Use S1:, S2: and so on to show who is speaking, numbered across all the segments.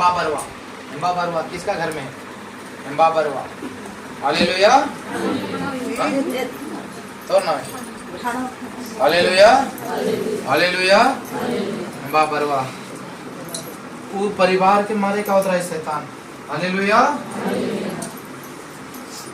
S1: हेम्बा बरवा। हेम्बा बरवा किसका घर में है? हेम्बा बरवा। हालेलुया। तो ना हालेलुया हालेलुया। हेम्बा बरवा वो परिवार के मारे का उतरा है शैतान। हालेलुया।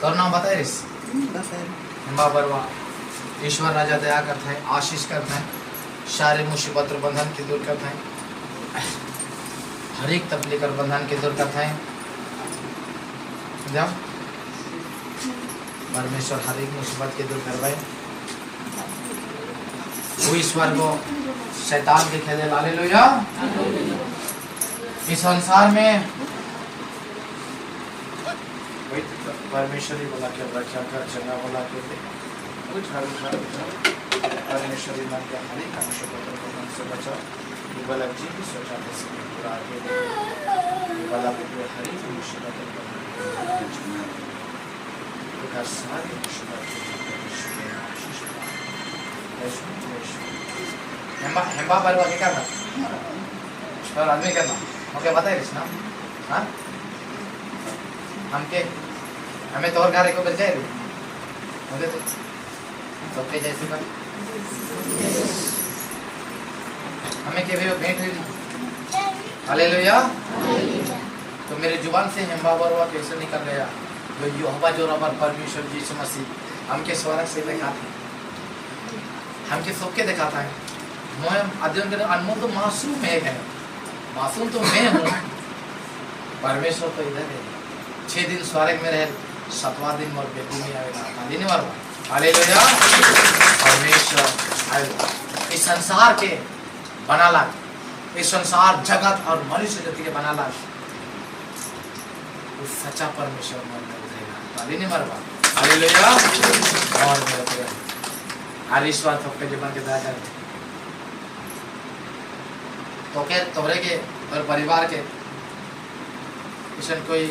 S1: तो नाम बताए रिस हेम्बा बरवा। ईश्वर राजा दया करता है, आशीष करता है, सारे मुसीबत और बंधन के दूर करता है, हर एक तकलीफ और बंधन के दूर करता है। जब परमेश्वर हर एक मुसीबत के दूर करवाए, वो ईश्वर को शैतान के खेले। हालेलुया। इस संसार में परमेश्वरी बोला के रक्षा कर, चंगा बोला के परमेश्वरी मन के हर एक अंश को से बचा। वाला जी भी सोचा पूरा आगे वाला हर एक मुसीबत सारे हेम्बा बरवा के करना और आदमी करना ओके बताए ना। हाँ हमके हमें तो और घर को बच जाए मुझे तो के जैसे कर हमें के भी भेंट हुई। हालेलुया। तो मेरे जुबान से हेम्बा बरवा कैसे निकल गया? जो यहोवा जो रबर परमेश्वर यीशु मसीह हमके स्वर्ग से दिखाते, हमके सबके दिखाता है। मैं अध्ययन कर अनमोल तो मासूम है, मासूम तो मैं हूँ, परमेश्वर तो इधर है। 6 दिन स्वर्ग में रहे, 7वां दिन मोर बेटी में आएगा। नहीं मारवा। हालेलुया। परमेश्वर इस संसार के बनाला, इस संसार जगत और मनुष्य जाति के बनाला उस सच्चा परमेश्वर मन में उतरेगा। नहीं मारवा। हालेलुया। और मेरा प्यार हर ईश्वर सबके जीवन के दया करे तो के तोरे के और परिवार के ऐसा कोई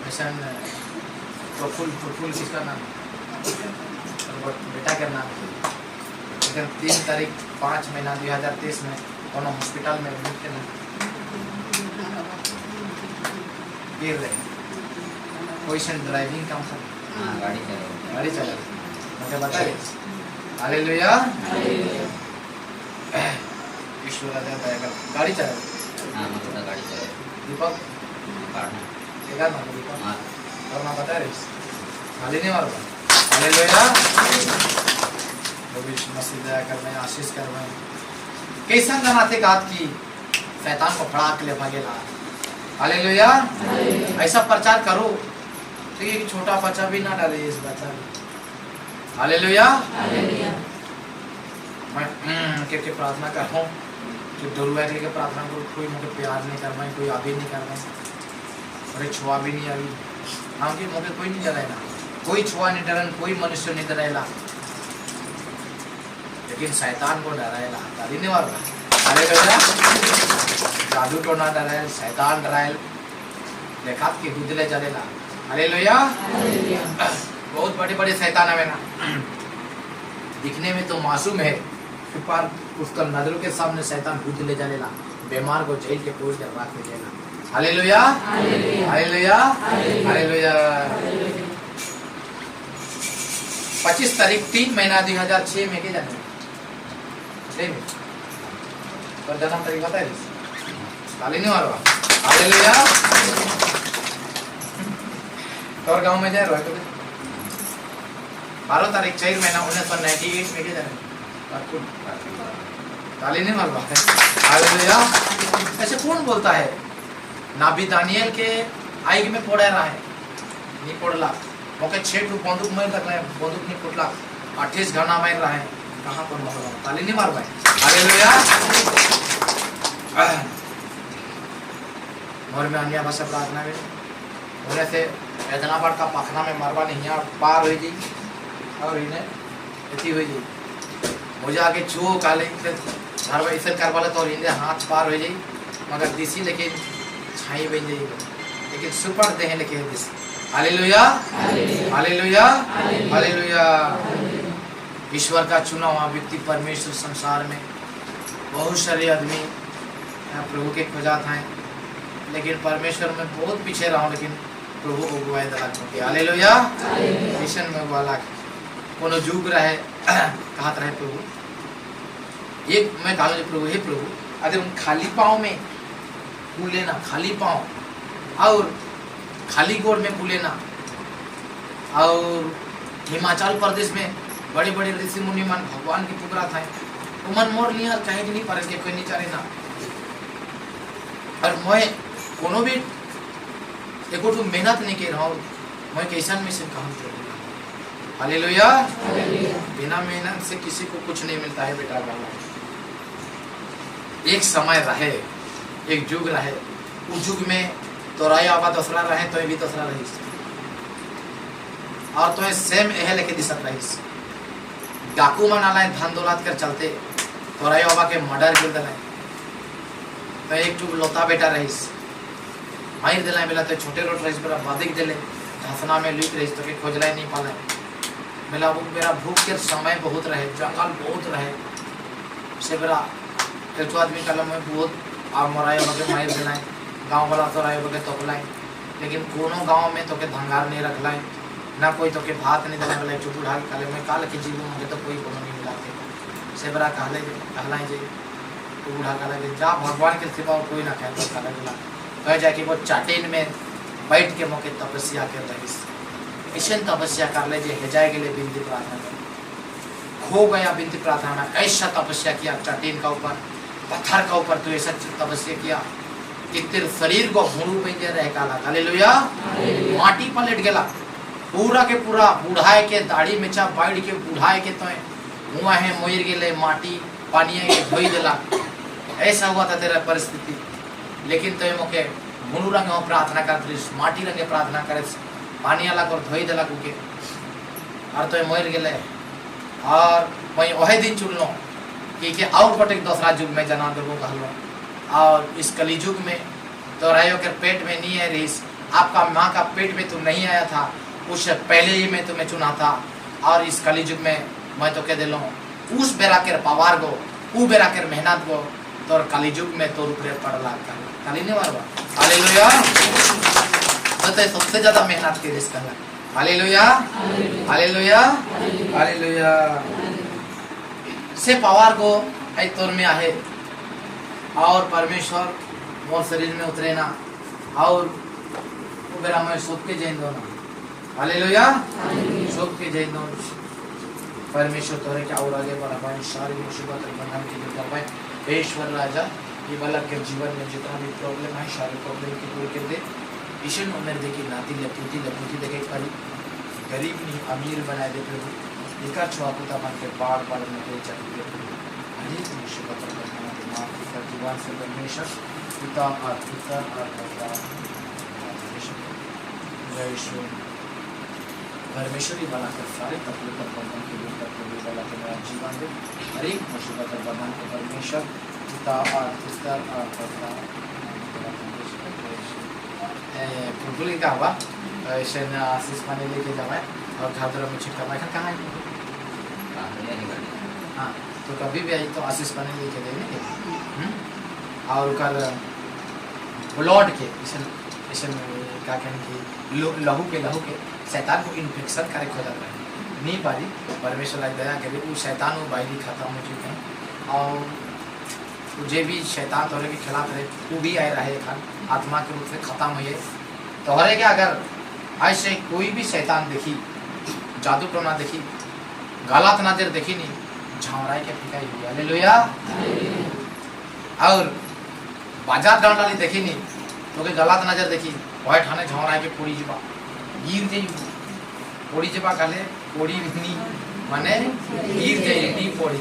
S1: ऐसा प्रफुल्ल किसका नाम बेटा का नाम लेकिन 3 तारीख 5 महीना 2023 में कोनो हॉस्पिटल में एडमिट के गिर रहे कोई से ड्राइविंग काम कर गाड़ी चला मुझे बताइए। हालेलुया। ईश्वर राजा दया कर गाड़ी चला। हां मतलब गाड़ी चला दीपक क्या नाम दीपक और ना बता रही खाली नहीं मारो। हालेलुया। यीशु मसीह दया कर मैं आशीष कर मैं कैसा गाना थे गात की शैतान को फड़ा के ले भागेला। हालेलुया। ऐसा प्रचार करो तो ये छोटा बच्चा भी ना डरे इस बच्चा। हालेलुया। मैं के प्रार्थना कर रहा हूँ कि दुर्वा के प्रार्थना को कोई मुझे प्यार नहीं कर रहा, कोई आगे नहीं कर रहा, अरे छुआ भी नहीं अभी हम के मुझे कोई नहीं डरेला, कोई छुआ नहीं डरन, कोई मनुष्य नहीं डरेला, लेकिन शैतान को डराएला। ताली नहीं मारना। हालेलुया। जादू तो ना डराए, शैतान डराए देखा कि गुदले चलेला। हालेलुया। बहुत बड़े बड़े शैतान है ना, दिखने में तो मासूम है, पर उसका नजरों के सामने शैतान खुद ले जालेला, बीमार को जेल के पोस्ट कर राख देला। हालेलुया। हालेलुया। हालेलुया। 25 तारीख 3 महीना 2006 में के जाने 6 में पर जन्म तारीख बता है ताली नहीं मारवा। हालेलुया। और गांव में जाए रहा है 12 तारीख 4 महीना 1998 में के जाने ताली नहीं मारवा। हालेलुया। ऐसे कौन बोलता है? नाबी दानियल के आग में फोड़ा रहा है, नहीं फोड़ला मौके 6 टू बंदूक मार रहा है, बंदूक नहीं फुटला, 28 घना मार रहा है, कहाँ पर मारवा? ताली नहीं मारवा। हालेलुया। और में अन्य भाषा प्रार्थना में होने से इतना बड़ का पखना में मारवा नहीं यहाँ पार हो जी और इन्हें इतनी हुई जी मुझे आगे छुओ काले घर ऐसे करवाले तो इन्हें हाथ पार हो जाई, मगर दिसी लेकिन छाई बन जाएगी, लेकिन सुपर दे लेके दिसी। हालेलुया। हालेलुया। हालेलुया। ईश्वर का चुना हुआ व्यक्ति परमेश्वर संसार में बहुत सारे आदमी प्रभु के खोजा था, लेकिन परमेश्वर में बहुत पीछे रहा, लेकिन प्रभु को गुआई दला के हालेलुया मिशन में वाला कोनो जुग रहे कहत रहे प्रभु एक मैं कहूँ प्रभु हे प्रभु अगर उन खाली पाँव में पुले ना, खाली पाँव और खाली गोड़ में पुले ना, और हिमाचल प्रदेश में बड़े बड़े ऋषि मुनि मन भगवान की पुकारा था, तो मन मोर लिया कहीं भी नहीं पर के कोई नहीं चाहे ना, और मैं कोनो भी एको तो मेहनत नहीं कर रहा हूँ, मैं कैसा मिशन कहूँ हालेलुया। बिना मेहनत से किसी को कुछ नहीं मिलता है बेटा वाला। एक समय रहे, एक युग रहे, उस युग में तो राय आबा दूसरा रहे तो भी दूसरा रही, और तो सेम यह लेके दिशत रही। डाकू मन आला धन दौलत कर चलते तो राय आबा के मर्डर कर दिला, तो एक युग लोता बेटा रही मार दिला बेला, तो छोटे रोट रही बेला बाधिक दिले धसना में लुक रही तो के खोजला नहीं पाला बेला। वो मेरा भूख के समय बहुत रहे, जंगल बहुत रहे से बेला एक आदमी कलम में बहुत आ मराए बगे मार दिलाए, गाँव वाला तो राय बगे तोपलाए, लेकिन कोनो गाँव में तो के धंगार नहीं रखलाए ना, कोई तो के भात नहीं दिला बेला। चुप उठा के काले में काल के जीव मुझे तो कोई कोनो नहीं मिलाते से बेला कहलाए जे तो उठा काले जा भगवान के सिवा कोई ना खाए तो काले मिला कह जाए कि वो चाटेन में बैठ के मौके तपस्या कर रही, ऐसे तपस्या कर ले जे जाए के लिए विनती प्रार्थना कर, खो गया विनती प्रार्थना में। ऐसा तपस्या किया चाटेन का ऊपर पत्थर का ऊपर, तो ऐसा तपस्या किया कि तेरे शरीर को भूणु बन जा रहे काला हालेलुया, माटी पलट गया पूरा के पूरा, बुढ़ाए के दाढ़ी में चा बैठ के बुढ़ाए के तो हुआ है मोर गए माटी पानी के धोई दिला। ऐसा हुआ था तेरा परिस्थिति, लेकिन तो मौके भूणु रंग प्रार्थना करते माटी रंगे प्रार्थना करे, पानी अलग और धोई दिला के और तो मर गए। और मैं वही दिन चुनलो कि और बटे दूसरा युग में जना देवो कहलो, और इस कली युग में तो रायो के पेट में नहीं है रही, आपका माँ का पेट में तो नहीं आया था, उससे पहले ही मैं तुम्हें चुना था, और इस कली युग में मैं तो कह दिलो उस बेरा के पावार गो उ बेरा के मेहनत गो तो कली युग में तो ऊपर पड़ला काली नहीं मारवा हालेलुया। तो सबसे ज्यादा मेहनत के रिस्क है हालेलुया हालेलुया हालेलुया। से पावर को आई तौर में आहे, और परमेश्वर मोर शरीर में उतरे ना, और वो बेरा मैं सोच के जैन दो ना हालेलुया, सोच के जैन दो परमेश्वर तोरे क्या और आगे बढ़ा पाए, सारी मुसीबत बंधन की दूर कर पाए। ईश्वर राजा ये बालक के जीवन में जितना भी प्रॉब्लम है सारी प्रॉब्लम की दूर कर दे। ईश्वर उम्र देखी नाती लपूती देखे करी गरीब नहीं अमीर बनाए दे प्रभु, एका छुआ पुता मन के बाढ़ में दे चाहिए हरेक मुसीबत दिमाग जीवन से परमेश्वर पिता और पुत्र और ईश्वर परमेश्वरी बना कर सारे तकलीफ और बंधन के दूर कर प्रभु वाला के मेरा जीवन दे, हरेक मुसीबत और बंधन के परमेश्वर पिता और पुत्र और पुत्र प्रभु का हुआ ऐसे आशीष पानी लेके जाए और घाधरा में छिटका मैं कहाँ है हाँ, तो कभी भी आई तो आशीष पानी लेके देंगे और कर ब्लड के ऐसे क्या कहें कि लहू के शैतान को इन्फेक्शन करे हो जाता है नहीं पारी परमेश्वर लाइक दया करे वो शैतान वो बाइली खत्म हो चुके हैं, और मुझे भी शैतान तोहरे के खिलाफ रहे वो भी आए रहे खान आत्मा के रूप से खत्म हुए तोहरे के। अगर ऐसे कोई भी शैतान देखी जादू टोना देखी गलत नजर देखी नहीं झावराई के फिकाई हुई हालेलुया, और बाजार डाल डाली देखी नहीं तो के गलत नजर देखी वही ठाने झावराई के पूरी जीवा गिर जाई पूरी जीवा काले पूरी नहीं माने गिर जाई नहीं पड़ी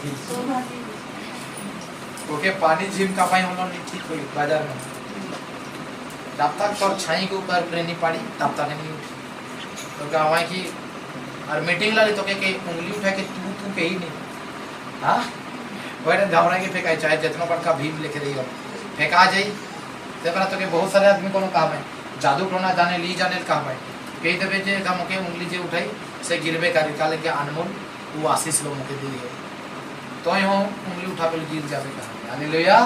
S1: ओके पानी झिम का पाई हम लोग नहीं ठीक हुई बाजार में जब तक और छाई के ऊपर नहीं पड़ी तब तक नहीं उठी। तो क्या हुआ कि और मीटिंग ला ली तो के उंगली उठा के तू पे ही नहीं हाँ वही घबरा के फेंका चाहे जितना बड़का भीम लेके रही हो फेंका जाई तो के बहुत सारे आदमी को काम है जादू टोना जाने ली जाने काम है कई दबे जे का मुके उंगली जे उठाई से गिरबे का निकाले के अनमोल वो आशीष लोग मुके दी है तो यो उंगली उठा के गिर जावे का हालेलुया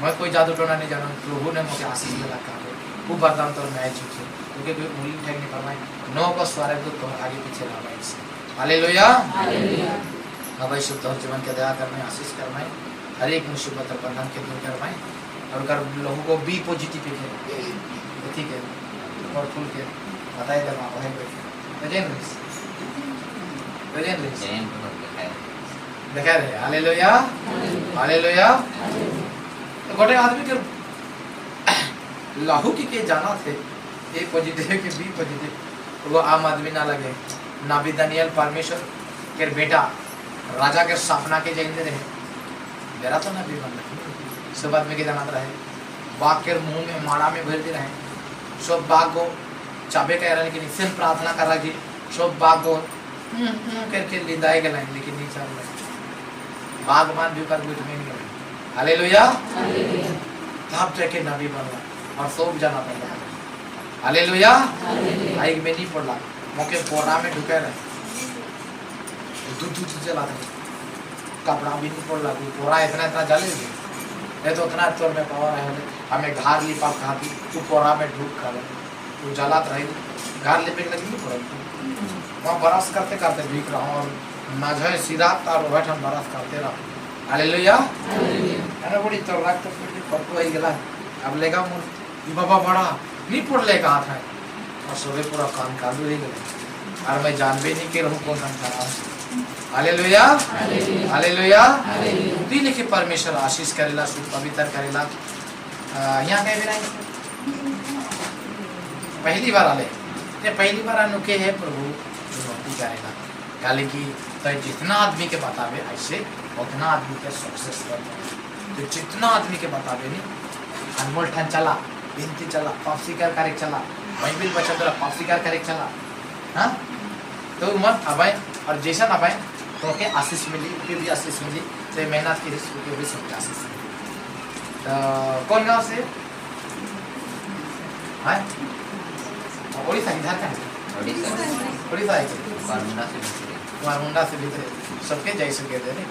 S1: मैं कोई जादू टोना नहीं जाना, प्रभु ने मुझे आशीष दिला काले वो वरदान तो मैं चीज क्योंकि कोई मूल्य ठग नहीं करवाए नौ को स्वर्ग तो आगे पीछे लावाए इससे। Hallelujah hallelujah. अब शुद्ध और जीवन के दया करने आशीष करवाए, हर एक मुसीबत और बंधन के दूर करवाए, और अगर लोगों को बी पॉजिटिव है ठीक है और फुल के बताए देना वहीं पे देखा रहे। Hallelujah hallelujah. तो गोटे आदमी के लाहू की जाना थे ए पॉजिटिव के बी पॉजिटिव, वो आम आदमी ना लगे ना भी दानियल परमेश्वर के बेटा राजा के सपना के जैसे रहे मेरा तो ना भी बन रहे सब आदमी के जाना रहे बाघ के मुंह में माड़ा में भर दे रहे सब बाघ को चाबे कह रहे लेकिन इससे प्रार्थना कर रहा कि सब बाघ को करके लिंदाए गए लेकिन नहीं चल रहे बाघ मान भी कर नहीं गए। हालेलुया तब जाके नबी बन रहा और सब जाना पड़ रहा। हालेलुया आई में नहीं पड़ रहा मौके पोरा में ढुके रहे दूध चलाते कपड़ा भी नहीं पड़ रहा पोरा इतना जले नहीं तो उतना चोर में पावर है हमें घर लिपा खाती तू पोरा में ढूक खा तू जलात रही घर लिपे लगी नहीं पड़ेगी वहाँ बरस करते करते भीग रहा हूँ और ना जो सीधा तार बैठ हम बरस करते रहा। हालेलुया अरे बड़ी तो रख तो फोटो ही गला अब लेगा मुझ बाबा बड़ा नहीं पड़ लेगा हाथ है और सुबह पूरा कान कालू ही गए और मैं जान भी नहीं के रहूँ कौन काम कर रहा हूँ। Hallelujah hallelujah. तीन लिखे परमेश्वर आशीष करेला शुद्ध पवित्र करेला। यहाँ कहीं भी नहीं पहली बार आले ये पहली बार अनुके है प्रभु भक्ति करेगा काले की तो जितना आदमी के बतावे ऐसे उतना आदमी के सक्सेस करते तो जितना आदमी के बतावे नहीं अनमोल ठन चला बिनती चला पाप स्वीकार करे चला बाइबिल बचा तो पाप स्वीकार करे चला हाँ तो मत अभाए और जैसा ना पाए तो के आशीष मिली उनके भी आशीष मिली तो मेहनत की उनके भी सबके आशीष मिली। तो कौन गाँव से हाँ ओडिशा इधर का ओडिशा है वारमुंडा से भीतर सबके जैसे कहते हैं।